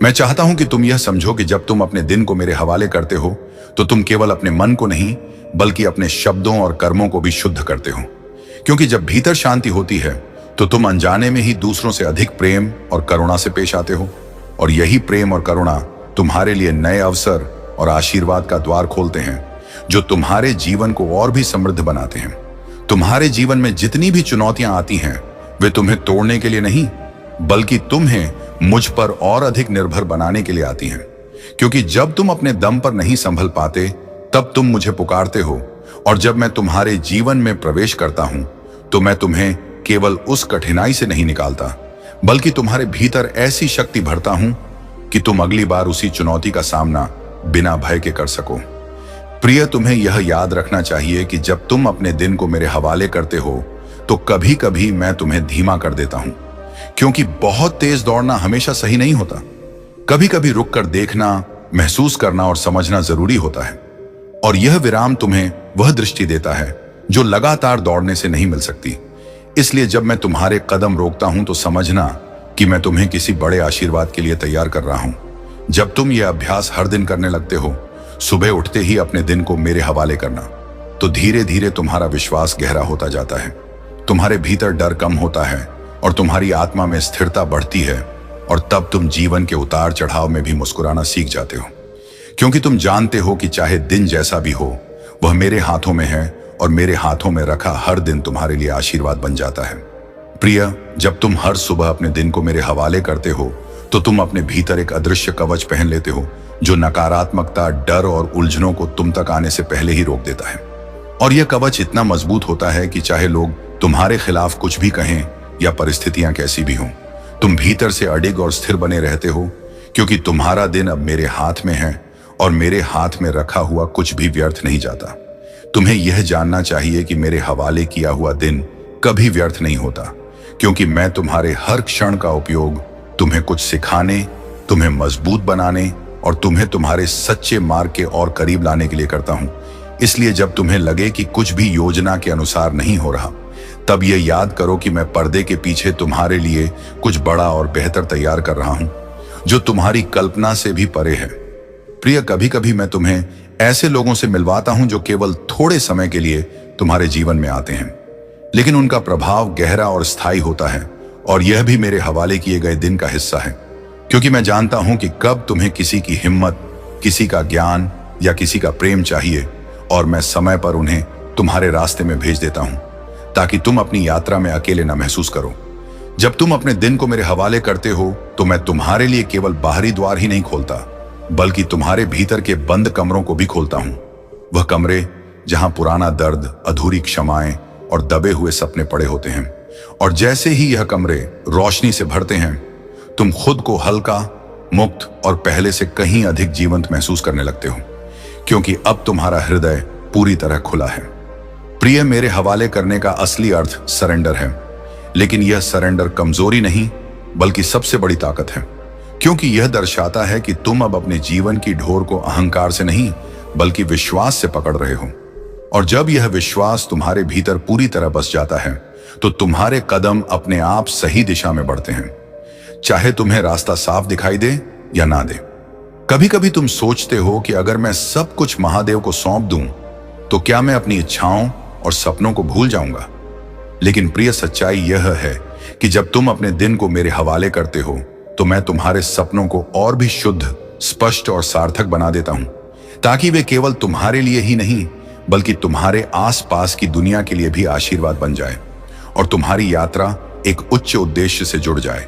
Speaker 1: मैं चाहता हूं कि तुम यह समझो कि जब तुम अपने दिन को मेरे हवाले करते हो तो तुम केवल अपने मन को नहीं, बल्कि अपने शब्दों और कर्मों को भी शुद्ध करते हो। क्योंकि जब भीतर शांति होती है तो तुम अनजाने में ही दूसरों से अधिक प्रेम और करुणा से पेश आते हो, और यही प्रेम और करुणा तुम्हारे लिए नए अवसर और आशीर्वाद का द्वार खोलते हैं, जो तुम्हारे जीवन को और भी समृद्ध बनाते हैं। तुम्हारे जीवन में जितनी भी चुनौतियां आती हैं वे तुम्हें तोड़ने के लिए नहीं, बल्कि तुम्हें मुझ पर और अधिक निर्भर बनाने के लिए आती हैं। क्योंकि जब तुम अपने दम पर नहीं संभल पाते तब तुम मुझे पुकारते हो, और जब मैं तुम्हारे जीवन में प्रवेश करता हूं तो मैं तुम्हें केवल उस कठिनाई से नहीं निकालता, बल्कि तुम्हारे भीतर ऐसी शक्ति भरता हूं कि तुम अगली बार उसी चुनौती का सामना बिना भय के कर सको। प्रिय, तुम्हें यह याद रखना चाहिए कि जब तुम अपने दिन को मेरे हवाले करते हो तो कभी कभी मैं तुम्हें धीमा कर देता हूं, क्योंकि बहुत तेज दौड़ना हमेशा सही नहीं होता। कभी कभी रुक कर देखना, महसूस करना और समझना जरूरी होता है, और यह विराम तुम्हें वह दृष्टि देता है जो लगातार दौड़ने से नहीं मिल सकती। इसलिए जब मैं तुम्हारे कदम रोकता हूं तो समझना कि मैं तुम्हें किसी बड़े आशीर्वाद के लिए तैयार कर रहा हूं। जब तुम यह अभ्यास हर दिन करने लगते हो, सुबह उठते ही अपने दिन को मेरे हवाले करना, तो धीरे धीरे तुम्हारा विश्वास गहरा होता जाता है, तुम्हारे भीतर डर कम होता है और तुम्हारी आत्मा में स्थिरता बढ़ती है, और तब तुम जीवन के उतार चढ़ाव में भी मुस्कुराना सीख जाते हो, क्योंकि तुम जानते हो कि चाहे दिन जैसा भी हो वह मेरे हाथों में है, और मेरे हाथों में रखा हर दिन तुम्हारे लिए आशीर्वाद बन जाता है। प्रिय, जब तुम हर सुबह अपने दिन को मेरे हवाले करते हो तो तुम अपने भीतर एक अदृश्य कवच पहन लेते हो जो नकारात्मकता, डर और उलझनों को तुम तक आने से पहले ही रोक देता है। और यह कवच इतना मजबूत होता है कि चाहे लोग तुम्हारे खिलाफ कुछ भी कहें या परिस्थितियां कैसी भी हों, तुम भीतर से अडिग और स्थिर बने रहते हो, क्योंकि तुम्हारा दिन अब मेरे हाथ में है और मेरे हाथ में रखा हुआ कुछ भी व्यर्थ नहीं जाता। तुम्हें यह जानना चाहिए कि मेरे हवाले किया हुआ दिन कभी व्यर्थ नहीं होता, क्योंकि मैं तुम्हारे हर क्षण का उपयोग तुम्हें कुछ सिखाने, तुम्हें मजबूत बनाने और तुम्हें तुम्हारे सच्चे मार्ग के और करीब लाने के लिए करता हूं। इसलिए जब तुम्हें लगे कि कुछ भी योजना के अनुसार नहीं हो रहा, तब यह याद करो कि मैं पर्दे के पीछे तुम्हारे लिए कुछ बड़ा और बेहतर तैयार कर रहा हूं, जो तुम्हारी कल्पना से भी परे है। प्रिय, कभी कभी मैं तुम्हें ऐसे लोगों से मिलवाता हूं जो केवल थोड़े समय के लिए तुम्हारे जीवन में आते हैं, लेकिन उनका प्रभाव गहरा और स्थायी होता है, और यह भी मेरे हवाले किए गए दिन का हिस्सा है, क्योंकि मैं जानता हूं कि कब तुम्हें किसी की हिम्मत, किसी का ज्ञान या किसी का प्रेम चाहिए, और मैं समय पर उन्हें तुम्हारे रास्ते में भेज देता हूं ताकि तुम अपनी यात्रा में अकेले न महसूस करो। जब तुम अपने दिन को मेरे हवाले करते हो तो मैं तुम्हारे लिए केवल बाहरी द्वार ही नहीं खोलता, बल्कि तुम्हारे भीतर के बंद कमरों को भी खोलता हूं। वह कमरे जहां पुराना दर्द, अधूरी क्षमाएं और दबे हुए सपने पड़े होते हैं, और जैसे ही यह कमरे रोशनी से भरते हैं, तुम खुद को हल्का, मुक्त और पहले से कहीं अधिक जीवंत महसूस करने लगते हो, क्योंकि अब तुम्हारा हृदय पूरी तरह खुला है। प्रिय, मेरे हवाले करने का असली अर्थ सरेंडर है, लेकिन यह सरेंडर कमजोरी नहीं बल्कि सबसे बड़ी ताकत है, क्योंकि यह दर्शाता है कि तुम अब अपने जीवन की ढोर को अहंकार से नहीं बल्कि विश्वास से पकड़ रहे हो। और जब यह विश्वास तुम्हारे भीतर पूरी तरह बस जाता है तो तुम्हारे कदम अपने आप सही दिशा में बढ़ते हैं, चाहे तुम्हें रास्ता साफ दिखाई दे या ना दे। कभी कभी तुम सोचते हो कि अगर मैं सब कुछ महादेव को सौंप दूं तो क्या मैं अपनी इच्छाओं और सपनों को भूल जाऊंगा। लेकिन प्रिय, सच्चाई यह है कि जब तुम अपने दिन को मेरे हवाले करते हो तो मैं तुम्हारे सपनों को और भी शुद्ध, स्पष्ट और सार्थक बना देता हूं, ताकि वे केवल तुम्हारे लिए ही नहीं बल्कि तुम्हारे आसपास की दुनिया के लिए भी आशीर्वाद बन जाए, और तुम्हारी यात्रा एक उच्च उद्देश्य से जुड़ जाए।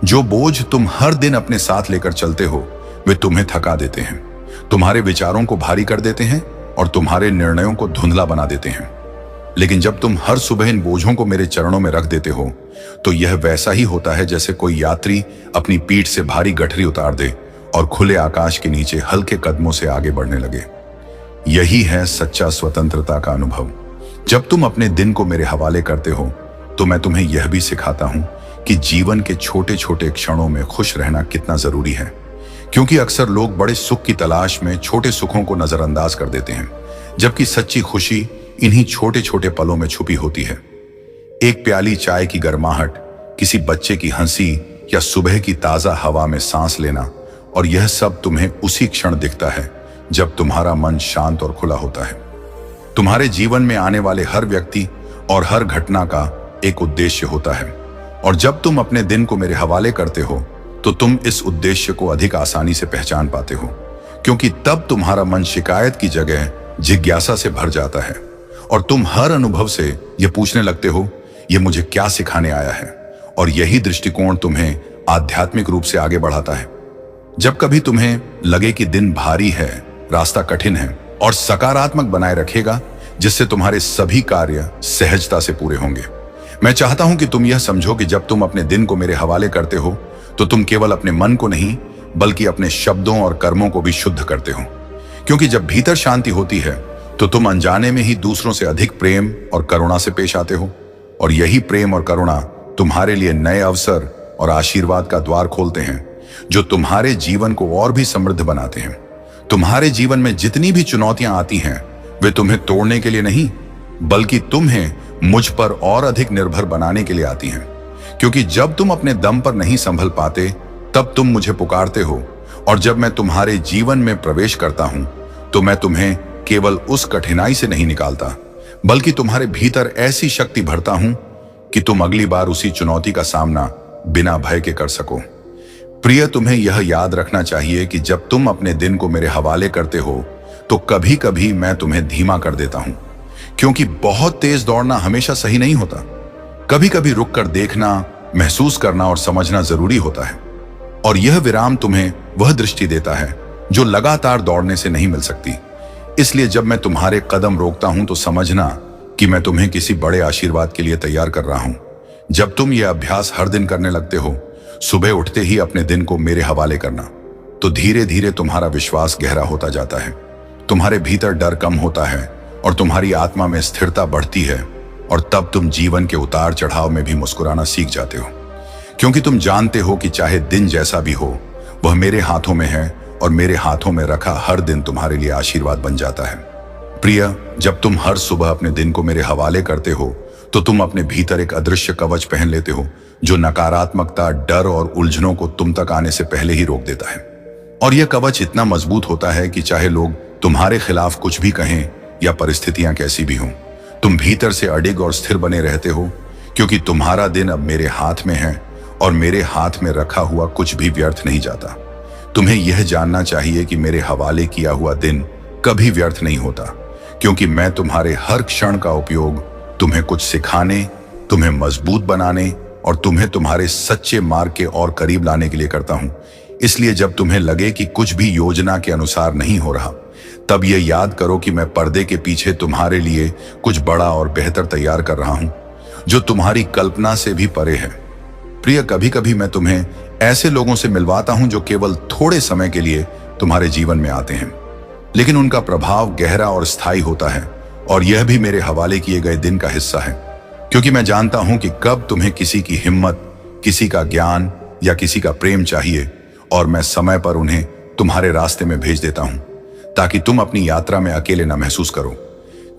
Speaker 1: जो बोझ तुम हर दिन अपने साथ लेकर चलते हो वे तुम्हें थका देते हैं, तुम्हारे विचारों को भारी कर देते हैं और तुम्हारे निर्णयों को धुंधला बना देते हैं। लेकिन जब तुम हर सुबह इन बोझों को मेरे चरणों में रख देते हो तो यह वैसा ही होता है जैसे कोई यात्री अपनी पीठ से भारी गठरी उतार दे और खुले आकाश के नीचे हल्के कदमों से आगे बढ़ने लगे। यही है सच्चा स्वतंत्रता का अनुभव। जब तुम अपने दिन को मेरे हवाले करते हो तो मैं तुम्हें यह भी सिखाता हूं कि जीवन के छोटे छोटे क्षणों में खुश रहना कितना जरूरी है, क्योंकि अक्सर लोग बड़े सुख की तलाश में छोटे सुखों को नजरअंदाज कर देते हैं, जबकि सच्ची खुशी इन्हीं छोटे छोटे पलों में छुपी होती है। एक प्याली चाय की गर्माहट, किसी बच्चे की हंसी या सुबह की ताजा हवा में सांस लेना, और यह सब तुम्हें उसी क्षण दिखता है जब तुम्हारा मन शांत और खुला होता है। तुम्हारे जीवन में आने वाले हर व्यक्ति और हर घटना का एक उद्देश्य होता है, और जब तुम अपने दिन को मेरे हवाले करते हो तो तुम इस उद्देश्य को अधिक आसानी से पहचान पाते हो, क्योंकि तब तुम्हारा मन शिकायत की जगह जिज्ञासा से भर जाता है, और तुम हर अनुभव से यह पूछने लगते हो, यह मुझे क्या सिखाने आया है, और यही दृष्टिकोण तुम्हें आध्यात्मिक रूप से आगे बढ़ाता है। जब कभी तुम्हें लगे कि दिन भारी है, रास्ता कठिन है, और सकारात्मक बनाए रखेगा, जिससे तुम्हारे सभी कार्य सहजता से पूरे होंगे। मैं चाहता हूं कि तुम यह समझो कि जब तुम अपने दिन को मेरे हवाले करते हो तो तुम केवल अपने मन को नहीं बल्कि अपने शब्दों और कर्मों को भी शुद्ध करते हो। क्योंकि जब भीतर शांति होती है तो तुम अनजाने में ही दूसरों से अधिक प्रेम और करुणा से पेश आते हो, और यही प्रेम और करुणा तुम्हारे लिए नए अवसर और आशीर्वाद का द्वार खोलते हैं, जो तुम्हारे जीवन को और भी समृद्ध बनाते हैं। तुम्हारे जीवन में जितनी भी चुनौतियां आती हैं वे तुम्हें तोड़ने के लिए नहीं बल्कि तुम्हें मुझ पर और अधिक निर्भर बनाने के लिए आती हैं। क्योंकि जब तुम अपने दम पर नहीं संभल पाते तब तुम मुझे पुकारते हो, और जब मैं तुम्हारे जीवन में प्रवेश करता हूं तो मैं तुम्हें केवल उस कठिनाई से नहीं निकालता बल्कि तुम्हारे भीतर ऐसी शक्ति भरता हूं कि तुम अगली बार उसी चुनौती का सामना बिना भय के कर सको। प्रिय, तुम्हें यह याद रखना चाहिए कि जब तुम अपने दिन को मेरे हवाले करते हो तो कभी कभी मैं तुम्हें धीमा कर देता हूं, क्योंकि बहुत तेज दौड़ना हमेशा सही नहीं होता। कभी कभी रुक कर देखना, महसूस करना और समझना जरूरी होता है, और यह विराम तुम्हें वह दृष्टि देता है जो लगातार दौड़ने से नहीं मिल सकती। इसलिए जब मैं तुम्हारे कदम रोकता हूं तो समझना कि मैं तुम्हें किसी बड़े आशीर्वाद के लिए तैयार कर रहा हूं। जब तुम यह अभ्यास हर दिन करने लगते हो, सुबह उठते ही अपने दिन को मेरे हवाले करना, तो धीरे धीरे तुम्हारा विश्वास गहरा होता जाता है, तुम्हारे भीतर डर कम होता है और तुम्हारी आत्मा में स्थिरता बढ़ती है, और तब तुम जीवन के उतार चढ़ाव में भी मुस्कुराना सीख जाते हो, क्योंकि तुम जानते हो कि चाहे दिन जैसा भी हो वह मेरे हाथों में है, और मेरे हाथों में रखा हर दिन तुम्हारे लिए आशीर्वाद बन जाता है। प्रिय, जब तुम हर सुबह अपने दिन को मेरे हवाले करते हो तो तुम अपने भीतर एक अदृश्य कवच पहन लेते हो, जो नकारात्मकता, डर और उलझनों को तुम तक आने से पहले ही रोक देता है। और यह कवच इतना मजबूत होता है कि चाहे लोग तुम्हारे खिलाफ कुछ भी कहें या परिस्थितियां कैसी भी हों, तुम भीतर से अडिग और स्थिर बने रहते हो, क्योंकि तुम्हारा दिन अब मेरे हाथ में है, और मेरे हाथ में रखा हुआ कुछ भी व्यर्थ नहीं जाता। तुम्हें यह जानना चाहिए कि मेरे हवाले किया हुआ दिन कभी व्यर्थ नहीं होता, क्योंकि मैं तुम्हारे हर क्षण का उपयोग तुम्हें कुछ सिखाने, तुम्हें मजबूत बनाने और तुम्हें तुम्हारे सच्चे मार्ग के और करीब लाने के लिए करता हूं। इसलिए जब तुम्हें लगे कि कुछ भी योजना के अनुसार नहीं हो रहा, तब यह याद करो कि मैं पर्दे के पीछे तुम्हारे लिए कुछ बड़ा और बेहतर तैयार कर रहा हूं, जो तुम्हारी कल्पना से भी परे है। प्रिय, कभी कभी मैं तुम्हें ऐसे लोगों से मिलवाता हूं जो केवल थोड़े समय के लिए तुम्हारे जीवन में आते हैं, लेकिन उनका प्रभाव गहरा और स्थायी होता है, और यह भी मेरे हवाले किए गए दिन का हिस्सा है, क्योंकि मैं जानता हूं कि कब तुम्हें किसी की हिम्मत, किसी का ज्ञान या किसी का प्रेम चाहिए, और मैं समय पर उन्हें तुम्हारे रास्ते में भेज देता हूं, ताकि तुम अपनी यात्रा में अकेले न महसूस करो।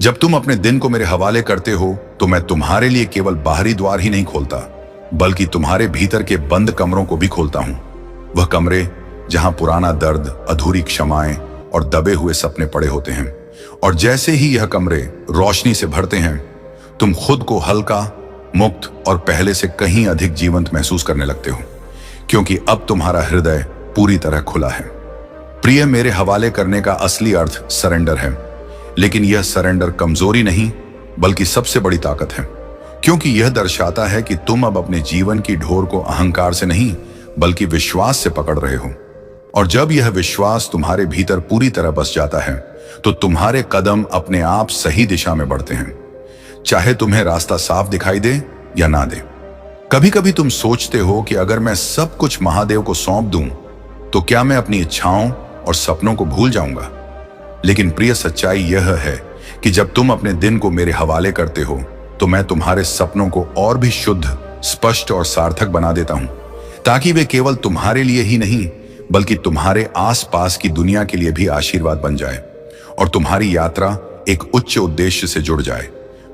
Speaker 1: जब तुम अपने दिन को मेरे हवाले करते हो तो मैं तुम्हारे लिए केवल बाहरी द्वार ही नहीं खोलता, बल्कि तुम्हारे भीतर के बंद कमरों को भी खोलता हूं। वह कमरे जहां पुराना दर्द, अधूरी क्षमाएं और दबे हुए सपने पड़े होते हैं, और जैसे ही यह कमरे रोशनी से भरते हैं, तुम खुद को हल्का, मुक्त और पहले से कहीं अधिक जीवंत महसूस करने लगते हो, क्योंकि अब तुम्हारा हृदय पूरी तरह खुला है। प्रिय, मेरे हवाले करने का असली अर्थ सरेंडर है, लेकिन यह सरेंडर कमजोरी नहीं बल्कि सबसे बड़ी ताकत है, क्योंकि यह दर्शाता है कि तुम अब अपने जीवन की ढोर को अहंकार से नहीं बल्कि विश्वास से पकड़ रहे हो। और जब यह विश्वास तुम्हारे भीतर पूरी तरह बस जाता है तो तुम्हारे कदम अपने आप सही दिशा में बढ़ते हैं, चाहे तुम्हें रास्ता साफ दिखाई दे या ना दे। कभी कभी तुम सोचते हो कि अगर मैं सब कुछ महादेव को सौंप दूं तो क्या मैं अपनी इच्छाओं और सपनों को भूल जाऊंगा। लेकिन प्रिय, सच्चाई यह है कि जब तुम अपने दिन को मेरे हवाले करते हो तो मैं तुम्हारे सपनों को और भी शुद्ध, स्पष्ट और सार्थक बना देता हूं, ताकि वे केवल तुम्हारे लिए ही नहीं बल्कि तुम्हारे आसपास की दुनिया के लिए भी आशीर्वाद बन जाए, और तुम्हारी यात्रा एक उच्च उद्देश्य से जुड़ जाए।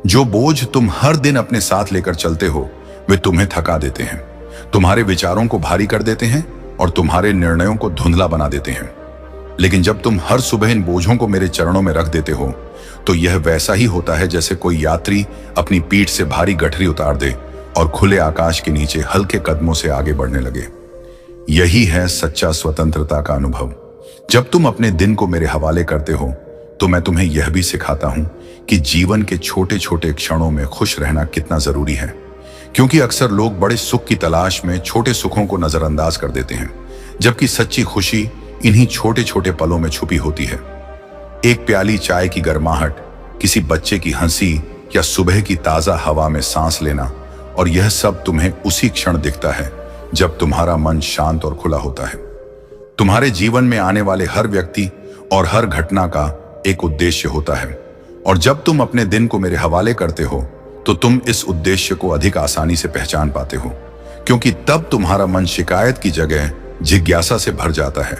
Speaker 1: जो बोझ तुम हर दिन अपने साथ लेकर चलते हो वे तुम्हें थका देते हैं, तुम्हारे विचारों को भारी कर देते हैं और तुम्हारे निर्णयों को धुंधला बना देते हैं। लेकिन जब तुम हर सुबह इन बोझों को मेरे चरणों में रख देते हो तो यह वैसा ही होता है जैसे कोई यात्री अपनी पीठ से भारी गठरी उतार दे और खुले आकाश के नीचे हल्के कदमों से आगे बढ़ने लगे। यही है सच्चा स्वतंत्रता का अनुभव। जब तुम अपने दिन को मेरे हवाले करते हो तो मैं तुम्हें यह भी सिखाता हूं कि जीवन के छोटे छोटे क्षणों में खुश रहना कितना जरूरी है, क्योंकि अक्सर लोग बड़े सुख की तलाश में छोटे सुखों को नजरअंदाज कर देते हैं, जबकि सच्ची खुशी इन्हीं छोटे छोटे पलों में छुपी होती है। एक प्याली चाय की गर्माहट, किसी बच्चे की हंसी या सुबह की ताजा हवा में सांस लेना, और यह सब तुम्हें उसी क्षण दिखता है जब तुम्हारा मन शांत और खुला होता है। तुम्हारे जीवन में आने वाले हर व्यक्ति और हर घटना का एक उद्देश्य होता है, और जब तुम अपने दिन को मेरे हवाले करते हो तो तुम इस उद्देश्य को अधिक आसानी से पहचान पाते हो, क्योंकि तब तुम्हारा मन शिकायत की जगह जिज्ञासा से भर जाता है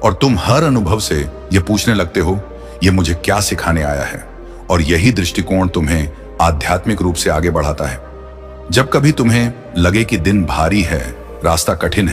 Speaker 1: और तुम हर अनुभव से यह पूछने लगते हो, यह मुझे क्या सिखाने आया है। और यही दृष्टिकोण तुम्हें आध्यात्मिक रूप से आगे बढ़ाता है। जब कभी तुम्हें लगे कि दिन भारी है, रास्ता कठिन है,